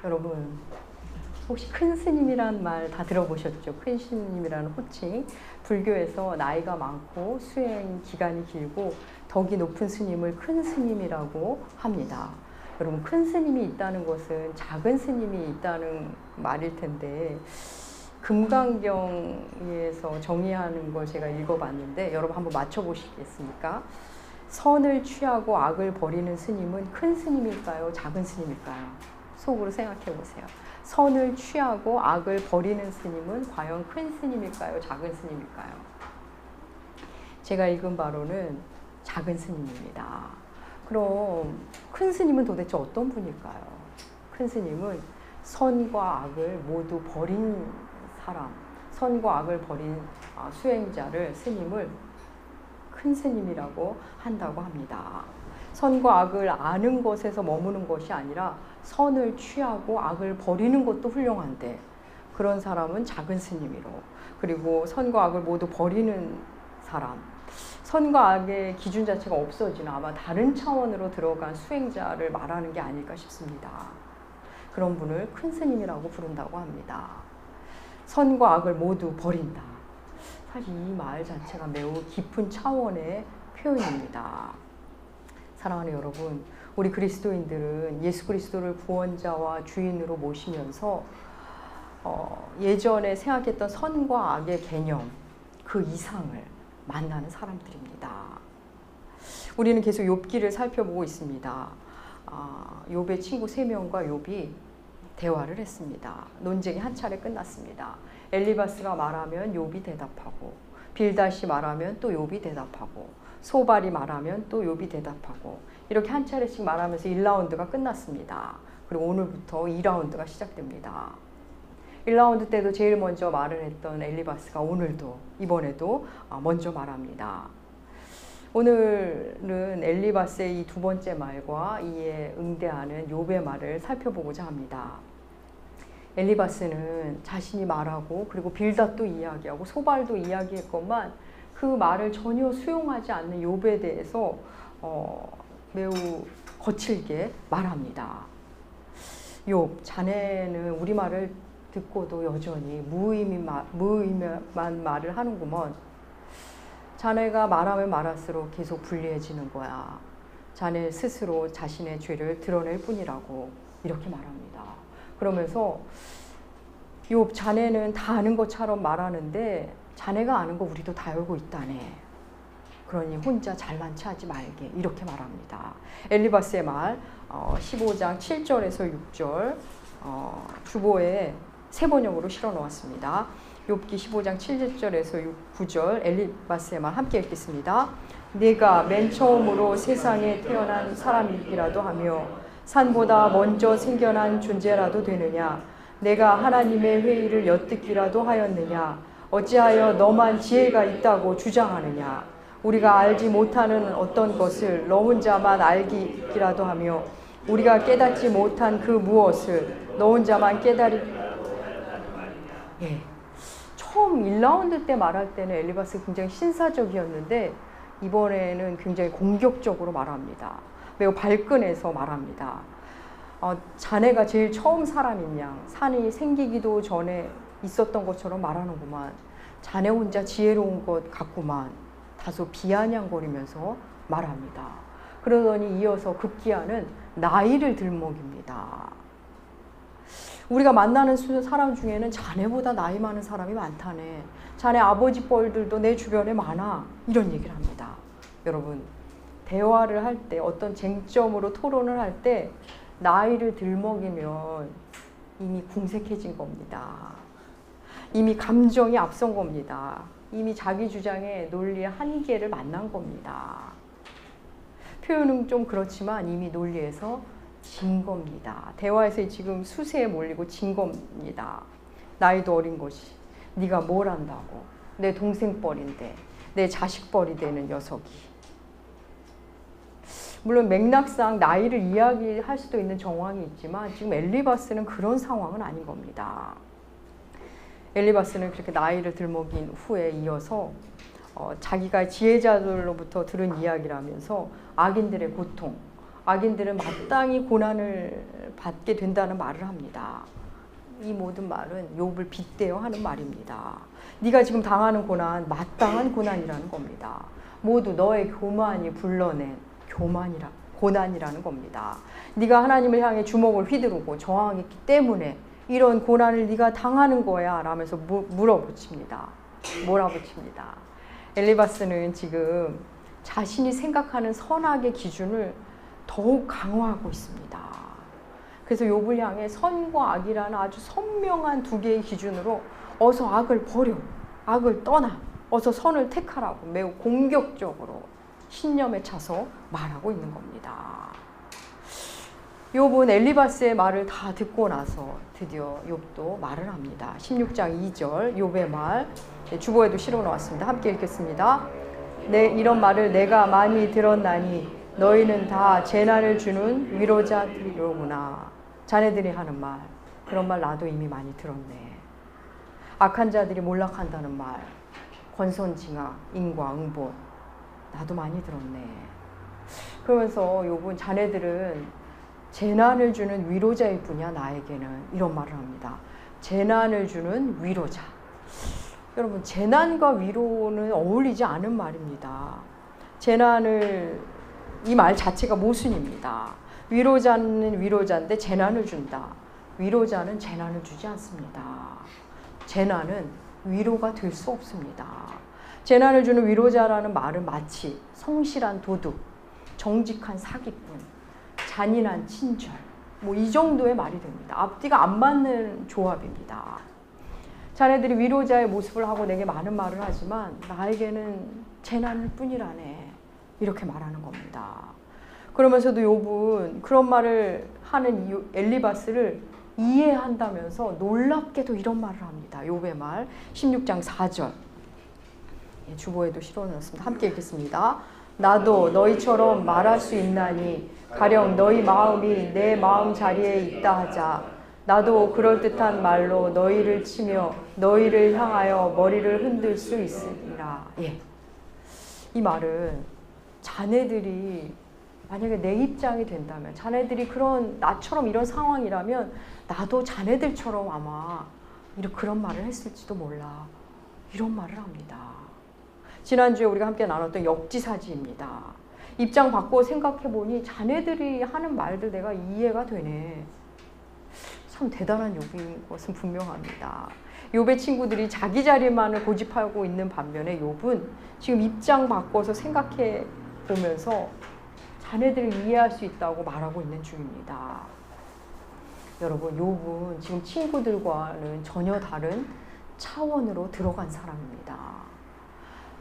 여러분, 혹시 큰 스님이란 말 다 들어보셨죠? 큰 스님이라는 호칭. 불교에서 나이가 많고 수행 기간이 길고 덕이 높은 스님을 큰 스님이라고 합니다. 여러분, 큰 스님이 있다는 것은 작은 스님이 있다는 말일 텐데, 금강경에서 정의하는 걸 제가 읽어봤는데 여러분 한번 맞춰보시겠습니까? 선을 취하고 악을 버리는 스님은 큰 스님일까요? 작은 스님일까요? 속으로 생각해 보세요. 선을 취하고 악을 버리는 스님은 과연 큰 스님일까요? 작은 스님일까요? 제가 읽은 바로는 작은 스님입니다. 그럼 큰 스님은 도대체 어떤 분일까요? 큰 스님은 선과 악을 모두 버린 사람, 선과 악을 버린 수행자를, 스님을 큰 스님이라고 한다고 합니다. 선과 악을 아는 것에서 머무는 것이 아니라 선을 취하고 악을 버리는 것도 훌륭한데, 그런 사람은 작은 스님이로, 그리고 선과 악을 모두 버리는 사람, 선과 악의 기준 자체가 없어지는 아마 다른 차원으로 들어간 수행자를 말하는 게 아닐까 싶습니다. 그런 분을 큰 스님이라고 부른다고 합니다. 선과 악을 모두 버린다. 사실 이 말 자체가 매우 깊은 차원의 표현입니다. 사랑하는 여러분, 우리 그리스도인들은 예수 그리스도를 구원자와 주인으로 모시면서 예전에 생각했던 선과 악의 개념, 그 이상을 만나는 사람들입니다. 우리는 계속 욥기를 살펴보고 있습니다. 욥의 친구 3명과 욥이 대화를 했습니다. 논쟁이 한 차례 끝났습니다. 엘리바스가 말하면 욥이 대답하고, 빌닷이 말하면 또 욥이 대답하고, 소발이 말하면 또 욥이 대답하고, 이렇게 한 차례씩 말하면서 1라운드가 끝났습니다. 그리고 오늘부터 2라운드가 시작됩니다. 1라운드 때도 제일 먼저 말을 했던 엘리바스가 오늘도, 이번에도 먼저 말합니다. 오늘은 엘리바스의 이 두 번째 말과 이에 응대하는 욥의 말을 살펴보고자 합니다. 엘리바스는 자신이 말하고, 그리고 빌닷도 이야기하고 소발도 이야기했건만 그 말을 전혀 수용하지 않는 욥에 대해서 매우 거칠게 말합니다. 욥, 자네는 우리 말을 듣고도 여전히 무의미한 말을 하는구먼. 자네가 말하면 말할수록 계속 불리해지는 거야. 자네 스스로 자신의 죄를 드러낼 뿐이라고, 이렇게 말합니다. 그러면서 욥, 자네는 다 아는 것처럼 말하는데 자네가 아는 거 우리도 다 알고 있다네. 그러니 혼자 잘난 체 하지 말게, 이렇게 말합니다. 엘리바스의 말 15장 7절에서 6절 주보에 세 번역으로 실어 놓았습니다. 욥기 15장 7절에서 9절 엘리바스의 말 함께 읽겠습니다. 네가 맨 처음으로 세상에 태어난 사람이기라도 하며 산보다 먼저 생겨난 존재라도 되느냐? 내가 하나님의 회의를 엿듣기라도 하였느냐? 어찌하여 너만 지혜가 있다고 주장하느냐? 우리가 알지 못하는 어떤 것을 너 혼자만 알기라도 하며 우리가 깨닫지 못한 그 무엇을 너 혼자만 처음 1라운드 때 말할 때는 엘리바스 굉장히 신사적이었는데 이번에는 굉장히 공격적으로 말합니다. 매우 발끈해서 말합니다. 자네가 제일 처음 사람인 양, 산이 생기기도 전에 있었던 것처럼 말하는구만. 자네 혼자 지혜로운 것 같구만. 다소 비아냥거리면서 말합니다. 그러더니 이어서 급기야는 나이를 들먹입니다. 우리가 만나는 사람 중에는 자네보다 나이 많은 사람이 많다네. 자네 아버지 뻘들도 내 주변에 많아. 이런 얘기를 합니다. 여러분, 대화를 할 때, 어떤 쟁점으로 토론을 할 때 나이를 들먹이면 이미 궁색해진 겁니다. 이미 감정이 앞선 겁니다. 이미 자기 주장의 논리의 한계를 만난 겁니다. 표현은 좀 그렇지만 이미 논리에서 진 겁니다. 대화에서 지금 수세에 몰리고 진 겁니다. 나이도 어린 것이 네가 뭘 안다고, 내 동생 뻘인데, 내 자식 뻘이 되는 녀석이. 물론 맥락상 나이를 이야기할 수도 있는 정황이 있지만 지금 엘리바스는 그런 상황은 아닌 겁니다. 엘리바스는 그렇게 나이를 들먹인 후에 이어서 자기가 지혜자들로부터 들은 이야기라면서 악인들의 고통, 악인들은 마땅히 고난을 받게 된다는 말을 합니다. 이 모든 말은 욥을 빗대어 하는 말입니다. 네가 지금 당하는 고난, 마땅한 고난이라는 겁니다. 모두 너의 교만이 불러낸 고난이라는 겁니다. 네가 하나님을 향해 주먹을 휘두르고 저항했기 때문에 이런 고난을 네가 당하는 거야 라면서 몰아붙입니다. 엘리바스는 지금 자신이 생각하는 선악의 기준을 더욱 강화하고 있습니다. 그래서 욥을 향해 선과 악이라는 아주 선명한 두 개의 기준으로 어서 악을 버려, 악을 떠나, 어서 선을 택하라고 매우 공격적으로 신념에 차서 말하고 있는 겁니다. 욥은 엘리바스의 말을 다 듣고 나서 드디어 욥도 말을 합니다. 16장 2절 욥의 말, 주보에도 실어놓았습니다. 함께 읽겠습니다. 이런 말을 내가 많이 들었나니 너희는 다 재난을 주는 위로자들이로구나. 자네들이 하는 말, 그런 말 나도 이미 많이 들었네. 악한 자들이 몰락한다는 말, 권선징악, 인과응보, 나도 많이 들었네. 그러면서 욥은 자네들은 재난을 주는 위로자일 뿐이야 나에게는, 이런 말을 합니다. 재난을 주는 위로자. 여러분, 재난과 위로는 어울리지 않은 말입니다. 이 말 자체가 모순입니다. 위로자는 위로자인데 재난을 준다. 위로자는 재난을 주지 않습니다. 재난은 위로가 될 수 없습니다. 재난을 주는 위로자라는 말은 마치 성실한 도둑, 정직한 사기꾼, 잔인한 친절, 이 정도의 말이 됩니다. 앞뒤가 안 맞는 조합입니다. 자네들이 위로자의 모습을 하고 내게 많은 말을 하지만 나에게는 재난일 뿐이라네. 이렇게 말하는 겁니다. 그러면서도 욥은 그런 말을 하는 엘리바스를 이해한다면서 놀랍게도 이런 말을 합니다. 욥의 말 16장 4절 주보에도 실어놨습니다. 함께 읽겠습니다. 나도 너희처럼 말할 수 있나니 가령 너희 마음이 내 마음 자리에 있다 하자. 나도 그럴듯한 말로 너희를 치며 너희를 향하여 머리를 흔들 수 있으리라. 이 말은 자네들이 만약에 내 입장이 된다면, 자네들이 나처럼 이런 상황이라면 나도 자네들처럼 아마 그런 말을 했을지도 몰라. 이런 말을 합니다. 지난주에 우리가 함께 나눴던 역지사지입니다. 입장 바꿔 생각해보니 자네들이 하는 말들 내가 이해가 되네. 참 대단한 욥인 것은 분명합니다. 욥의 친구들이 자기 자리만을 고집하고 있는 반면에 욥은 지금 입장 바꿔서 생각해 보면서 자네들을 이해할 수 있다고 말하고 있는 중입니다. 여러분, 욥은 지금 친구들과는 전혀 다른 차원으로 들어간 사람입니다.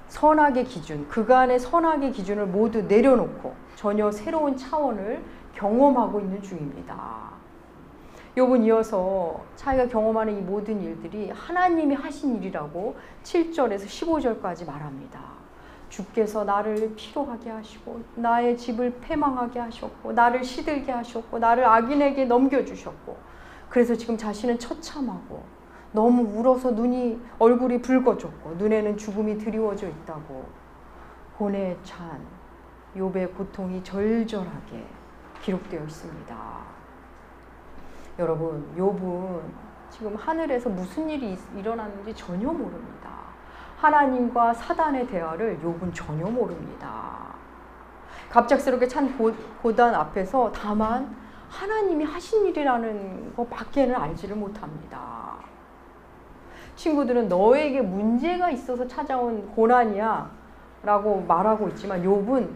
선악의 기준, 그간의 선악의 기준을 모두 내려놓고 전혀 새로운 차원을 경험하고 있는 중입니다. 욥은 이어서 자기가 경험하는 이 모든 일들이 하나님이 하신 일이라고 7절에서 15절까지 말합니다. 주께서 나를 피로하게 하시고 나의 집을 패망하게 하셨고 나를 시들게 하셨고 나를 악인에게 넘겨주셨고, 그래서 지금 자신은 처참하고 너무 울어서 얼굴이 붉어졌고 눈에는 죽음이 드리워져 있다고 고뇌에 찬 욥의 고통이 절절하게 기록되어 있습니다. 여러분, 욥은 지금 하늘에서 무슨 일이 일어나는지 전혀 모릅니다. 하나님과 사단의 대화를 욥은 전혀 모릅니다. 갑작스럽게 찬 고단 앞에서 다만 하나님이 하신 일이라는 것밖에는 알지를 못합니다. 친구들은 너에게 문제가 있어서 찾아온 고난이야 라고 말하고 있지만 욥은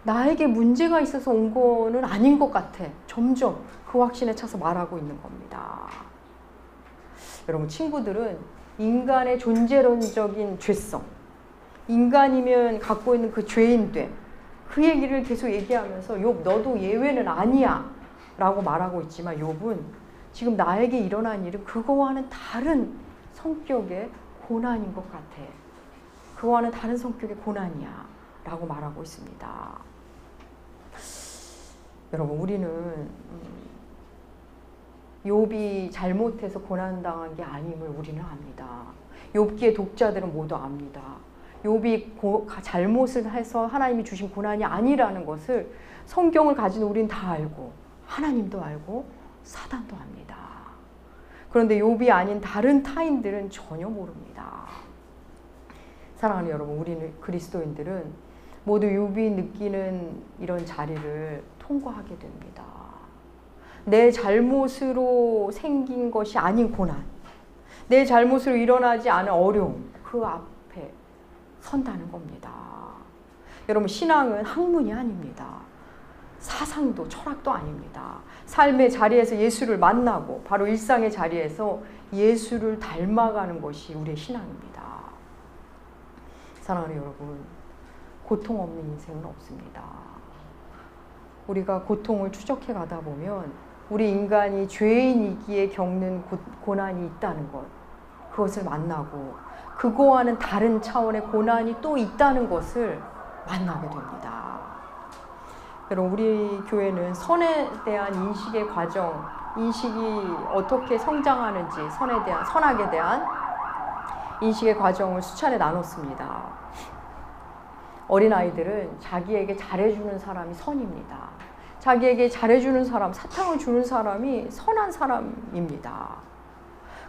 나에게 문제가 있어서 온 거는 아닌 것 같아. 점점 그 확신에 차서 말하고 있는 겁니다. 여러분, 친구들은 인간의 존재론적인 죄성, 인간이면 갖고 있는 그 죄인됨, 그 얘기를 계속 얘기하면서 욥 너도 예외는 아니야 라고 말하고 있지만 욥은 지금 나에게 일어난 일은 그거와는 다른 성격의 고난인 것 같아. 그거와는 다른 성격의 고난이야 라고 말하고 있습니다. 여러분, 우리는 욥이 잘못해서 고난당한 게 아님을 우리는 압니다. 욥기의 독자들은 모두 압니다. 욥이 잘못을 해서 하나님이 주신 고난이 아니라는 것을 성경을 가진 우린 다 알고 하나님도 알고 사단도 압니다. 그런데 욥이 아닌 다른 타인들은 전혀 모릅니다. 사랑하는 여러분, 우리는 그리스도인들은 모두 욥이 느끼는 이런 자리를 통과하게 됩니다. 내 잘못으로 생긴 것이 아닌 고난, 내 잘못으로 일어나지 않은 어려움, 그 앞에 선다는 겁니다. 여러분, 신앙은 학문이 아닙니다. 사상도 철학도 아닙니다. 삶의 자리에서 예수를 만나고 바로 일상의 자리에서 예수를 닮아가는 것이 우리의 신앙입니다. 사랑하는 여러분, 고통 없는 인생은 없습니다. 우리가 고통을 추적해 가다 보면 우리 인간이 죄인이기에 겪는 고난이 있다는 것, 그것을 만나고 그거와는 다른 차원의 고난이 또 있다는 것을 만나게 됩니다. 여러분, 우리 교회는 선에 대한 인식의 과정, 인식이 어떻게 성장하는지, 선악에 대한 인식의 과정을 수차례 나눴습니다. 어린아이들은 자기에게 잘해주는 사람이 선입니다. 자기에게 잘해주는 사람, 사탕을 주는 사람이 선한 사람입니다.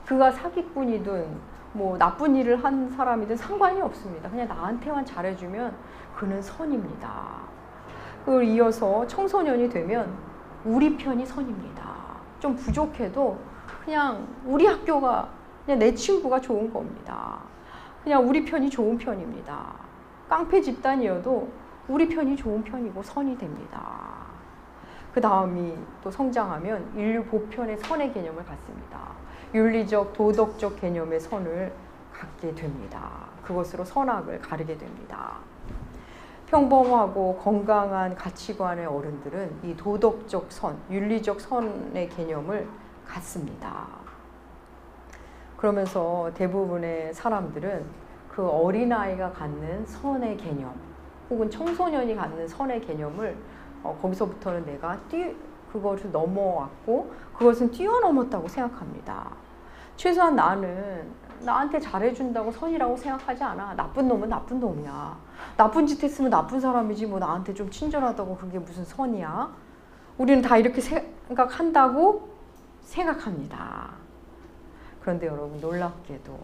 그가 사기꾼이든 뭐 나쁜 일을 한 사람이든 상관이 없습니다. 그냥 나한테만 잘해주면 그는 선입니다. 그걸 이어서 청소년이 되면 우리 편이 선입니다. 좀 부족해도 그냥 우리 학교가, 그냥 내 친구가 좋은 겁니다. 그냥 우리 편이 좋은 편입니다. 깡패 집단이어도 우리 편이 좋은 편이고 선이 됩니다. 그 다음이 또 성장하면 인류 보편의 선의 개념을 갖습니다. 윤리적, 도덕적 개념의 선을 갖게 됩니다. 그것으로 선악을 가르게 됩니다. 평범하고 건강한 가치관의 어른들은 이 도덕적 선, 윤리적 선의 개념을 갖습니다. 그러면서 대부분의 사람들은 그 어린아이가 갖는 선의 개념, 혹은 청소년이 갖는 선의 개념을 거기서부터는 내가 그것을 넘어왔고 그것은 뛰어넘었다고 생각합니다. 최소한 나는 나한테 잘해준다고 선이라고 생각하지 않아. 나쁜 놈은 나쁜 놈이야. 나쁜 짓 했으면 나쁜 사람이지 뭐 나한테 좀 친절하다고 그게 무슨 선이야. 우리는 다 이렇게 생각한다고 생각합니다. 그런데 여러분, 놀랍게도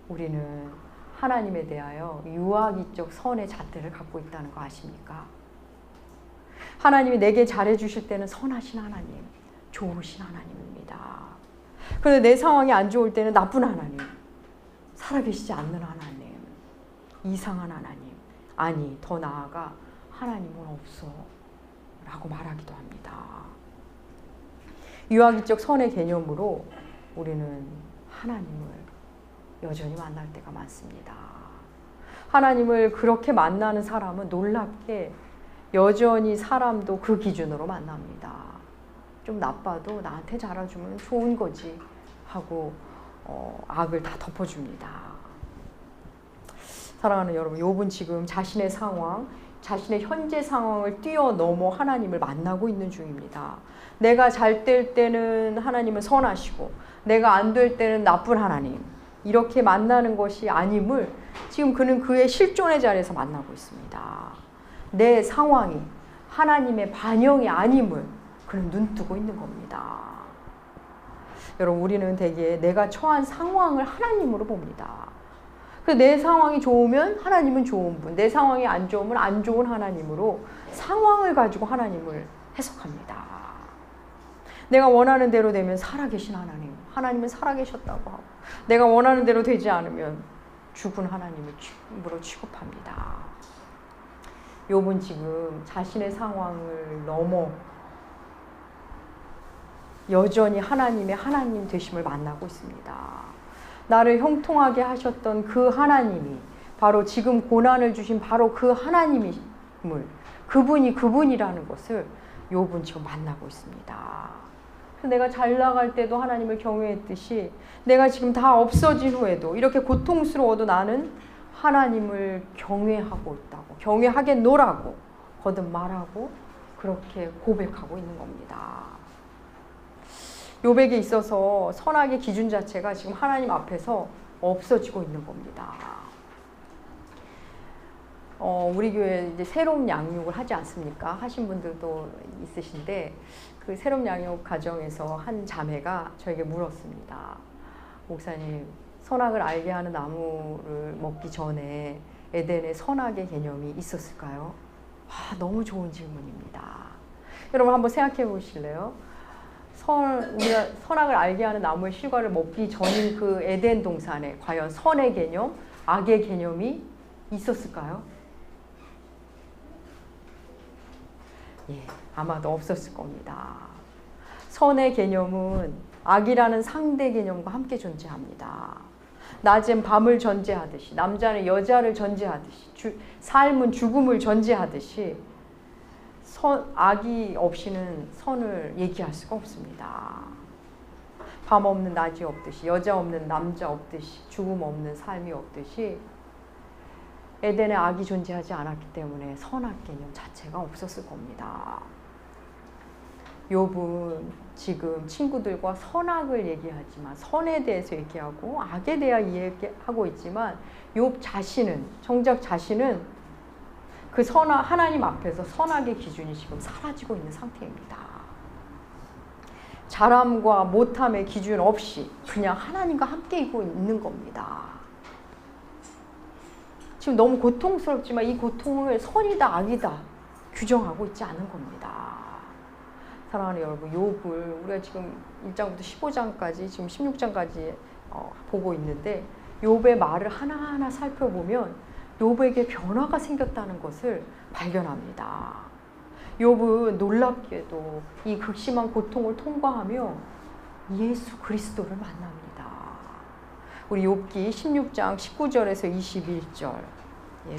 우리는 하나님에 대하여 유아기적 선의 잣대를 갖고 있다는 거 아십니까? 하나님이 내게 잘해주실 때는 선하신 하나님, 좋으신 하나님입니다. 그런데 내 상황이 안 좋을 때는 나쁜 하나님, 살아계시지 않는 하나님, 이상한 하나님, 아니 더 나아가 하나님은 없어 라고 말하기도 합니다. 유아기적 선의 개념으로 우리는 하나님을 여전히 만날 때가 많습니다. 하나님을 그렇게 만나는 사람은 놀랍게 여전히 사람도 그 기준으로 만납니다. 좀 나빠도 나한테 잘해주면 좋은 거지 하고 악을 다 덮어줍니다. 사랑하는 여러분, 욥은 지금 자신의 상황, 자신의 현재 상황을 뛰어넘어 하나님을 만나고 있는 중입니다. 내가 잘 될 때는 하나님은 선하시고 내가 안 될 때는 나쁜 하나님, 이렇게 만나는 것이 아님을 지금 그는 그의 실존의 자리에서 만나고 있습니다. 내 상황이 하나님의 반영이 아님을 그는 눈뜨고 있는 겁니다. 여러분, 우리는 대개 내가 처한 상황을 하나님으로 봅니다. 내 상황이 좋으면 하나님은 좋은 분, 내 상황이 안 좋으면 안 좋은 하나님으로 상황을 가지고 하나님을 해석합니다. 내가 원하는 대로 되면 살아계신 하나님, 하나님은 살아계셨다고 하고, 내가 원하는 대로 되지 않으면 죽은 하나님을 입으로 취급합니다. 욥은 지금 자신의 상황을 넘어 여전히 하나님의 하나님 되심을 만나고 있습니다. 나를 형통하게 하셨던 그 하나님이 바로 지금 고난을 주신 바로 그 하나님임을, 그분이 그분이라는 것을 욥은 지금 만나고 있습니다. 내가 잘 나갈 때도 하나님을 경외했듯이 내가 지금 다 없어진 후에도 이렇게 고통스러워도 나는 하나님을 경외하고 있다고, 경외하겠노라고 거듭 말하고 그렇게 고백하고 있는 겁니다. 욥에게 있어서 선악의 기준 자체가 지금 하나님 앞에서 없어지고 있는 겁니다. 우리 교회 이제 새로운 양육을 하지 않습니까? 하신 분들도 있으신데 그 새로운 양육 과정에서 한 자매가 저에게 물었습니다. 목사님, 선악을 알게 하는 나무를 먹기 전에 에덴에 선악의 개념이 있었을까요? 너무 좋은 질문입니다. 여러분 한번 생각해 보실래요? 우리가 선악을 알게 하는 나무의 실과를 먹기 전인 그 에덴 동산에 과연 선의 개념, 악의 개념이 있었을까요? 예, 아마도 없었을 겁니다. 선의 개념은 악이라는 상대 개념과 함께 존재합니다. 낮은 밤을 전제하듯이, 남자는 여자를 전제하듯이, 삶은 죽음을 전제하듯이 악이 없이는 선을 얘기할 수가 없습니다. 밤 없는 낮이 없듯이, 여자 없는 남자 없듯이, 죽음 없는 삶이 없듯이 에덴에 악이 존재하지 않았기 때문에 선악 개념 자체가 없었을 겁니다. 욥은 지금 친구들과 선악을 얘기하지만 선에 대해서 얘기하고 악에 대해 얘기하고 있지만 욥 자신은, 정작 자신은 그 하나님 앞에서 선악의 기준이 지금 사라지고 있는 상태입니다. 잘함과 못함의 기준 없이 그냥 하나님과 함께 있는 겁니다. 지금 너무 고통스럽지만 이 고통을 선이다 악이다 규정하고 있지 않은 겁니다. 사랑하는 여러분, 욥을 우리가 지금 1장부터 15장까지 지금 16장까지 보고 있는데 욥의 말을 하나하나 살펴보면 욥에게 변화가 생겼다는 것을 발견합니다. 욥은 놀랍게도 이 극심한 고통을 통과하며 예수 그리스도를 만납니다. 우리 욥기 16장 19절에서 21절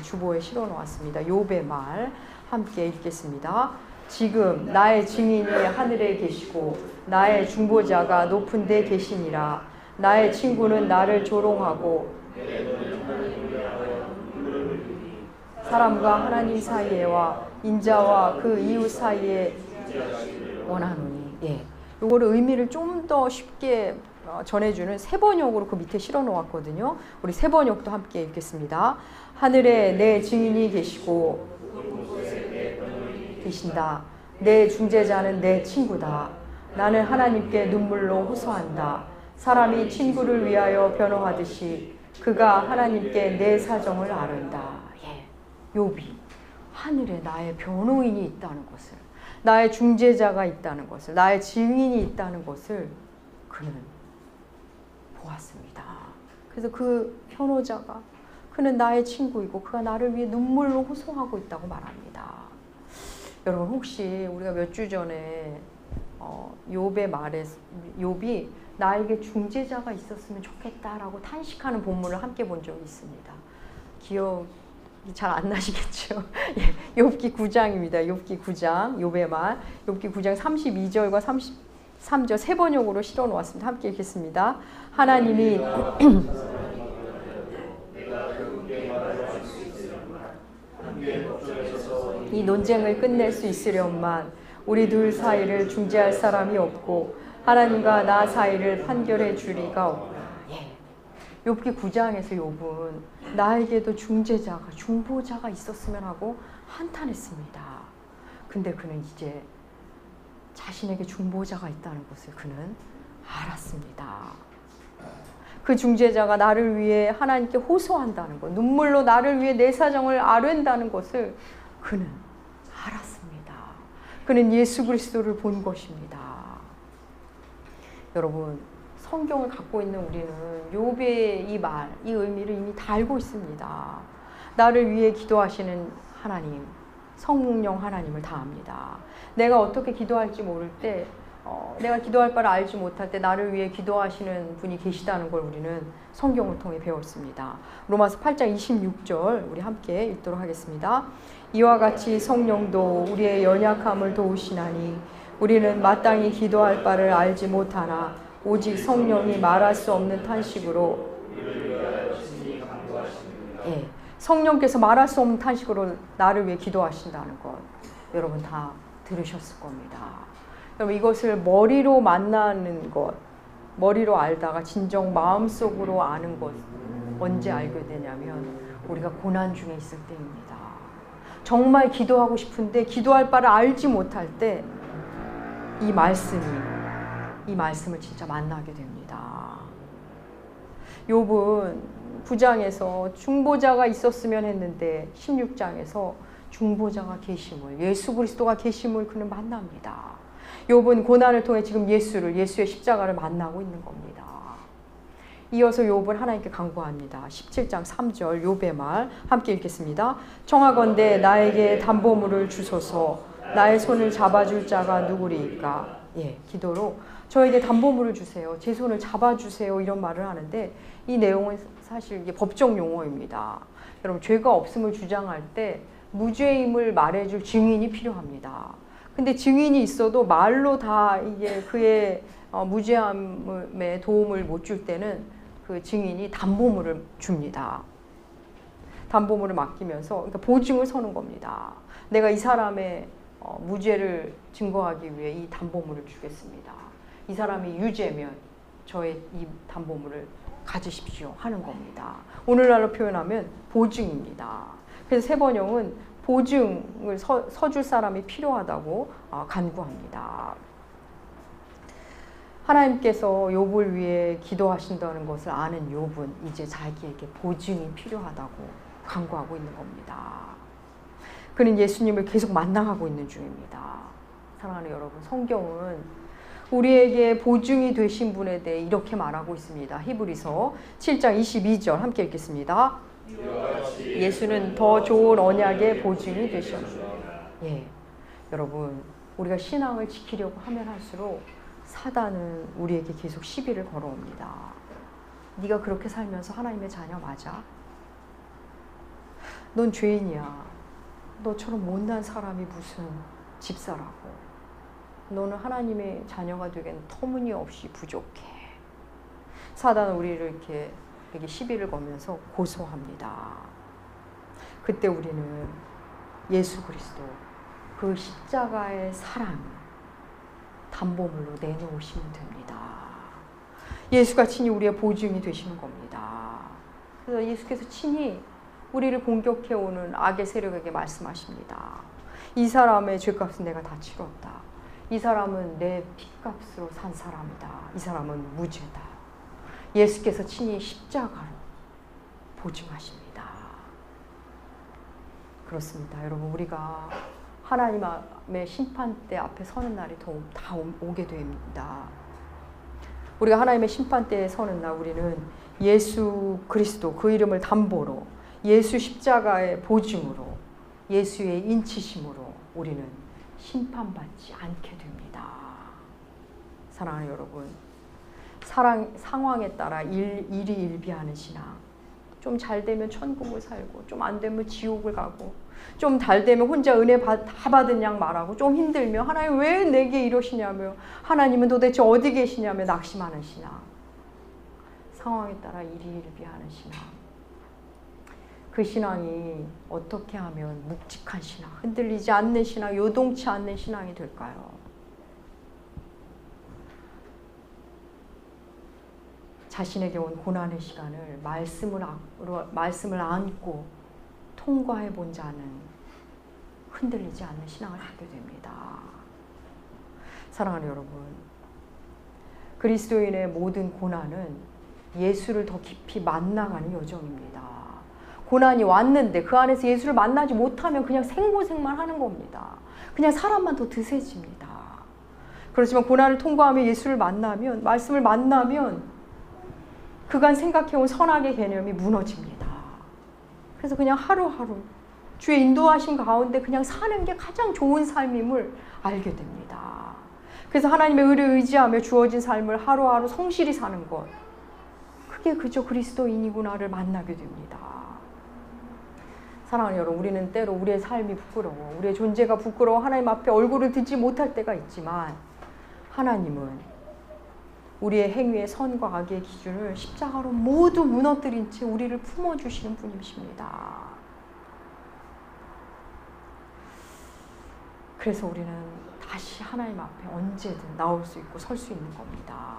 주보에 실어 놓았습니다. 욥의 말 함께 읽겠습니다. 지금 나의 증인이 하늘에 계시고 나의 중보자가 높은 데 계시니라. 나의 친구는 나를 조롱하고 사람과 하나님 사이에와 인자와 그 이웃 사이에 원하노니. 요거를 의미를 좀 더 쉽게 전해주는 세번역으로 그 밑에 실어 놓았거든요. 우리 세번역도 함께 읽겠습니다. 하늘에 내 증인이 계시고 계신다. 내 중재자는 내 친구다. 나는 하나님께 눈물로 호소한다. 사람이 친구를 위하여 변호하듯이 그가 하나님께 내 사정을 아른다. 욥이 하늘에 나의 변호인이 있다는 것을, 나의 중재자가 있다는 것을, 나의 증인이 있다는 것을 그는 보았습니다. 그래서 그 변호자가 그는 나의 친구이고 그가 나를 위해 눈물로 호소하고 있다고 말합니다. 여러분 혹시 우리가 몇 주 전에 욥의 말에 욥이 나에게 중재자가 있었으면 좋겠다라고 탄식하는 본문을 함께 본 적이 있습니다. 기억이 잘 안 나시겠죠? 욥기 9장입니다. 욥기 9장 욥의 말 욥기 9장 32절과 33절 세 번역으로 실어 놓았습니다. 함께 읽겠습니다. 하나님이 이 논쟁을 끝낼 수 있으련만 우리 둘 사이를 중재할 사람이 없고 하나님과 나 사이를 판결해 주리가 없구나. 욥기 9장에서 욥은 나에게도 중재자가, 중보자가 있었으면 하고 한탄했습니다. 근데 그는 이제 자신에게 중보자가 있다는 것을 그는 알았습니다. 그 중재자가 나를 위해 하나님께 호소한다는 것, 눈물로 나를 위해 내 사정을 아른다는 것을 그는 알았습니다. 그는 예수 그리스도를 본 것입니다. 여러분, 성경을 갖고 있는 우리는 욥의 이 말, 이 의미를 이미 다 알고 있습니다. 나를 위해 기도하시는 하나님, 성령 하나님을 다 압니다. 내가 어떻게 기도할지 모를 때, 내가 기도할 바를 알지 못할 때 나를 위해 기도하시는 분이 계시다는 걸 우리는 성경을 통해 배웠습니다. 로마서 8장 26절 우리 함께 읽도록 하겠습니다. 이와 같이 성령도 우리의 연약함을 도우시나니 우리는 마땅히 기도할 바를 알지 못하나 오직 성령이 말할 수 없는 탄식으로 성령께서 말할 수 없는 탄식으로 나를 위해 기도하신다는 것 여러분 다 들으셨을 겁니다. 여러분 이것을 머리로 만나는 것, 머리로 알다가 진정 마음속으로 아는 것 언제 알게 되냐면 우리가 고난 중에 있을 때입니다. 정말 기도하고 싶은데 기도할 바를 알지 못할 때 이 말씀을 진짜 만나게 됩니다. 욥은 9장에서 중보자가 있었으면 했는데 16장에서 중보자가 계심을, 예수 그리스도가 계심을 그는 만납니다. 욥은 고난을 통해 지금 예수의 십자가를 만나고 있는 겁니다. 이어서 욥은 하나님께 간구합니다. 17장 3절 욥의 말 함께 읽겠습니다. 청하건대 나에게 담보물을 주소서. 나의 손을 잡아줄 자가 누구리이까? 예, 기도로 저에게 담보물을 주세요. 제 손을 잡아주세요. 이런 말을 하는데 이 내용은 사실 이게 법적 용어입니다. 여러분, 죄가 없음을 주장할 때 무죄임을 말해줄 증인이 필요합니다. 근데 증인이 있어도 말로 다 이게 그의 무죄함에 도움을 못 줄 때는 그 증인이 담보물을 줍니다. 담보물을 맡기면서 그러니까 보증을 서는 겁니다. 내가 이 사람의 무죄를 증거하기 위해 이 담보물을 주겠습니다. 이 사람이 유죄면 저의 이 담보물을 가지십시오 하는 겁니다. 오늘날로 표현하면 보증입니다. 그래서 세번역은 보증을 서줄 사람이 필요하다고 간구합니다. 하나님께서 욥을 위해 기도하신다는 것을 아는 욥은 이제 자기에게 보증이 필요하다고 간구하고 있는 겁니다. 그는 예수님을 계속 만나가고 있는 중입니다. 사랑하는 여러분, 성경은 우리에게 보증이 되신 분에 대해 이렇게 말하고 있습니다. 히브리서 7장 22절 함께 읽겠습니다. 예수는 더 좋은 언약의 보증이 되셨습니다. 예, 여러분, 우리가 신앙을 지키려고 하면 할수록 사단은 우리에게 계속 시비를 걸어옵니다. 네가 그렇게 살면서 하나님의 자녀 맞아? 넌 죄인이야. 너처럼 못난 사람이 무슨 집사라고. 너는 하나님의 자녀가 되기엔 터무니없이 부족해. 사단은 우리를 이렇게 시비를 걸면서 고소합니다. 그때 우리는 예수 그리스도 그 십자가의 사랑 담보물로 내놓으시면 됩니다. 예수가 친히 우리의 보증이 되시는 겁니다. 그래서 예수께서 친히 우리를 공격해오는 악의 세력에게 말씀하십니다. 이 사람의 죄값은 내가 다 치렀다. 이 사람은 내 피값으로 산 사람이다. 이 사람은 무죄다. 예수께서 친히 십자가로 보증하십니다. 그렇습니다. 여러분, 우리가 하나님의 심판대 앞에 서는 날이 다 오게 됩니다. 우리가 하나님의 심판대에 서는 날 우리는 예수 그리스도 그 이름을 담보로 예수 십자가의 보증으로 예수의 인치심으로 우리는 심판받지 않게 됩니다. 사랑하는 여러분, 상황에 따라 일희일비하는 신앙, 좀 잘 되면 천국을 살고 좀 안 되면 지옥을 가고 좀 잘 되면 혼자 은혜 다 받은 양 말하고 좀 힘들면 하나님 왜 내게 이러시냐며 하나님은 도대체 어디 계시냐며 낙심하는 신앙, 상황에 따라 일희일비하는 신앙, 그 신앙이 어떻게 하면 묵직한 신앙, 흔들리지 않는 신앙, 요동치 않는 신앙이 될까요? 자신에게 온 고난의 시간을 말씀을 안고 통과해 본 자는 흔들리지 않는 신앙을 갖게 됩니다. 사랑하는 여러분, 그리스도인의 모든 고난은 예수를 더 깊이 만나가는 여정입니다. 고난이 왔는데 그 안에서 예수를 만나지 못하면 그냥 생고생만 하는 겁니다. 그냥 사람만 더 드세집니다. 그렇지만 고난을 통과하며 예수를 만나면, 말씀을 만나면 그간 생각해온 선악의 개념이 무너집니다. 그래서 그냥 하루하루 주의 인도하신 가운데 그냥 사는 게 가장 좋은 삶임을 알게 됩니다. 그래서 하나님의 의를 의지하며 주어진 삶을 하루하루 성실히 사는 것, 그게 그저 그리스도인이구나를 만나게 됩니다. 사랑하는 여러분, 우리는 때로 우리의 삶이 부끄러워, 우리의 존재가 부끄러워 하나님 앞에 얼굴을 들지 못할 때가 있지만 하나님은 우리의 행위의 선과 악의 기준을 십자가로 모두 무너뜨린 채 우리를 품어주시는 분이십니다. 그래서 우리는 다시 하나님 앞에 언제든 나올 수 있고 설 수 있는 겁니다.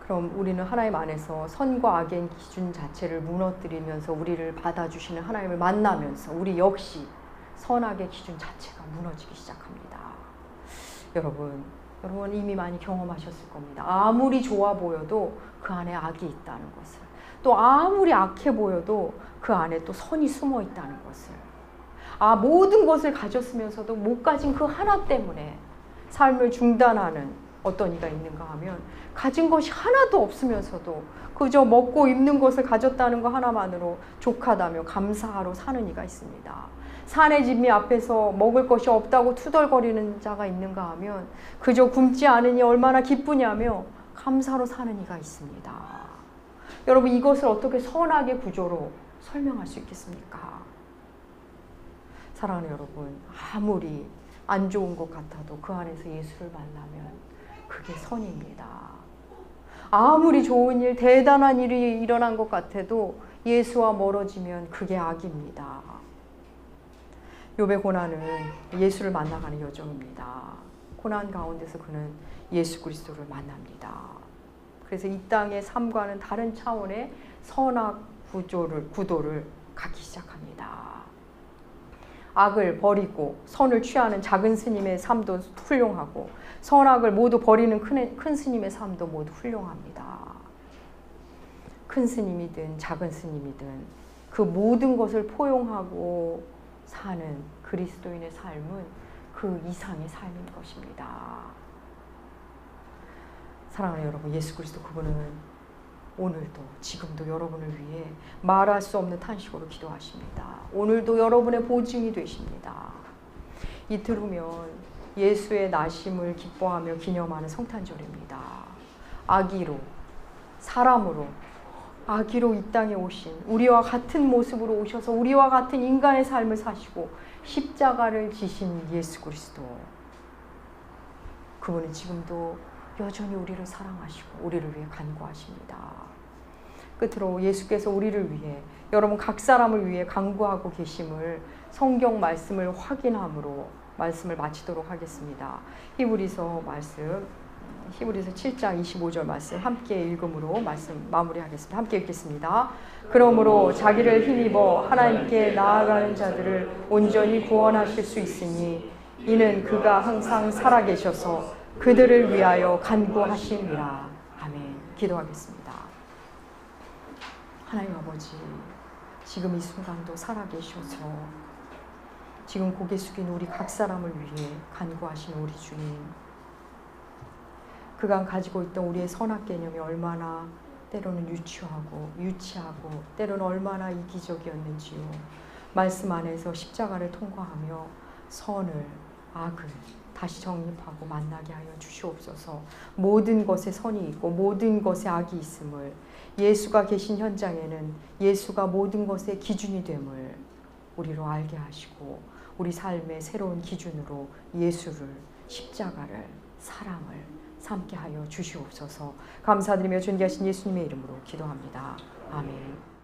그럼 우리는 하나님 안에서 선과 악의 기준 자체를 무너뜨리면서 우리를 받아주시는 하나님을 만나면서 우리 역시 선악의 기준 자체가 무너지기 시작합니다. 여러분 이미 많이 경험하셨을 겁니다. 아무리 좋아 보여도 그 안에 악이 있다는 것을, 또 아무리 악해 보여도 그 안에 또 선이 숨어 있다는 것을, 모든 것을 가졌으면서도 못 가진 그 하나 때문에 삶을 중단하는 어떤 이가 있는가 하면, 가진 것이 하나도 없으면서도 그저 먹고 입는 것을 가졌다는 것 하나만으로 족하다며 감사하러 사는 이가 있습니다. 산의 진미 앞에서 먹을 것이 없다고 투덜거리는 자가 있는가 하면 그저 굶지 않으니 얼마나 기쁘냐며 감사로 사는 이가 있습니다. 여러분, 이것을 어떻게 선악의 구조로 설명할 수 있겠습니까? 사랑하는 여러분, 아무리 안 좋은 것 같아도 그 안에서 예수를 만나면 그게 선입니다. 아무리 좋은 일, 대단한 일이 일어난 것 같아도 예수와 멀어지면 그게 악입니다. 욥의 고난은 예수를 만나가는 여정입니다. 고난 가운데서 그는 예수 그리스도를 만납니다. 그래서 이 땅의 삶과는 다른 차원의 선악 구도를 갖기 시작합니다. 악을 버리고 선을 취하는 작은 스님의 삶도 훌륭하고, 선악을 모두 버리는 큰 스님의 삶도 모두 훌륭합니다. 큰 스님이든 작은 스님이든 그 모든 것을 포용하고 사는 그리스도인의 삶은 그 이상의 삶인 것입니다. 사랑하는 여러분, 예수 그리스도 그분은 오늘도 지금도 여러분을 위해 말할 수 없는 탄식으로 기도하십니다. 오늘도 여러분의 보증이 되십니다. 이틀 후면 예수의 나심을 기뻐하며 기념하는 성탄절입니다. 아기로, 사람으로, 아기로 이 땅에 오신, 우리와 같은 모습으로 오셔서 우리와 같은 인간의 삶을 사시고 십자가를 지신 예수 그리스도, 그분은 지금도 여전히 우리를 사랑하시고 우리를 위해 간구하십니다. 끝으로 예수께서 우리를 위해, 여러분 각 사람을 위해 간구하고 계심을 성경 말씀을 확인함으로 말씀을 마치도록 하겠습니다. 히브리서 7장 25절 말씀 함께 읽음으로 말씀 마무리하겠습니다. 함께 읽겠습니다. 그러므로 자기를 힘입어 하나님께 나아가는 자들을 온전히 구원하실 수 있으니 이는 그가 항상 살아계셔서 그들을 위하여 간구하심이라. 아멘. 기도하겠습니다. 하나님 아버지, 지금 이 순간도 살아계셔서 지금 고개 숙인 우리 각 사람을 위해 간구하시는 우리 주님, 그간 가지고 있던 우리의 선악 개념이 얼마나 때로는 유치하고 때로는 얼마나 이기적이었는지요. 말씀 안에서 십자가를 통과하며 선을, 악을 다시 정립하고 만나게 하여 주시옵소서. 모든 것에 선이 있고 모든 것에 악이 있음을, 예수가 계신 현장에는 예수가 모든 것의 기준이 됨을 우리로 알게 하시고, 우리 삶의 새로운 기준으로 예수를, 십자가를, 사랑을 삼게 하여 주시옵소서. 감사드리며 존귀하신 예수님의 이름으로 기도합니다. 아멘.